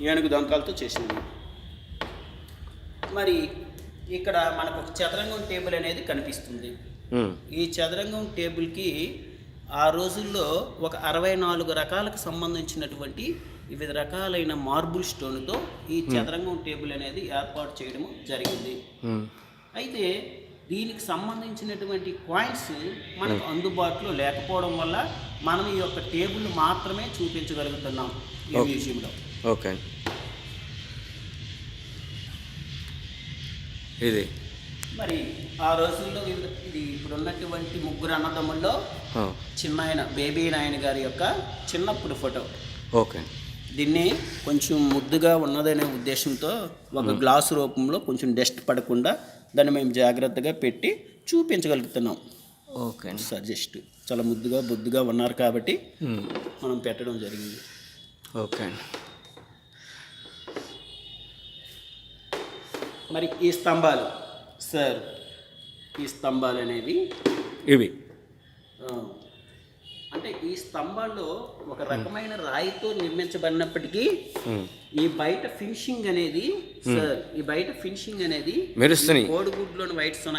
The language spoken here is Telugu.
ఏనుగు దంతాలతో చేసినవి. మరి ఇక్కడ మనకు ఒక చదరంగం టేబుల్ అనేది కనిపిస్తుంది. ఈ చదరంగం టేబుల్కి ఆ రోజుల్లో ఒక 64 రకాలకు సంబంధించినటువంటి వివిధ రకాలైన మార్బుల్ స్టోన్తో ఈ చదరంగం టేబుల్ అనేది ఏర్పాటు చేయడం జరిగింది. అయితే దీనికి సంబంధించినటువంటి కాయిన్స్ మనకు అందుబాటులో లేకపోవడం వల్ల మనం ఈ యొక్క టేబుల్ మాత్రమే చూపించగలుగుతున్నాం ఈ మ్యూజియంలో. ఓకే, ఇది మరి ఆ రోజుల్లో ఇది ఇప్పుడు ఉన్నటువంటి ముగ్గురు అన్నదమ్ముల్లో చిన్నాయన బేబీ నాయన గారి యొక్క చిన్నప్పుడు ఫోటో. ఓకే, దీన్ని కొంచెం ముద్దుగా ఉన్నదనే ఉద్దేశంతో ఒక గ్లాసు రూపంలో కొంచెం డస్ట్ పడకుండా దాన్ని మేము జాగ్రత్తగా పెట్టి చూపించగలుగుతున్నాం. ఓకే, సజెస్ట్ చాలా ముద్దుగా బొద్దుగా ఉన్నారు కాబట్టి మనం పెట్టడం జరిగింది. ఓకే. మరి ఈ స్తంభాలు సార్, ఈ స్తంభాలు అనేవి ఇవి అంటే ఈ స్తంభాల్లో ఒక రకమైన రాయితో నిర్మించబడినప్పటికీ ఈ బయట ఫినిషింగ్ అనేది సార్, ఈ బయట ఫినిషింగ్ అనేది మెరుస్తున్నాయి. కోడిగుడ్లోని వైట్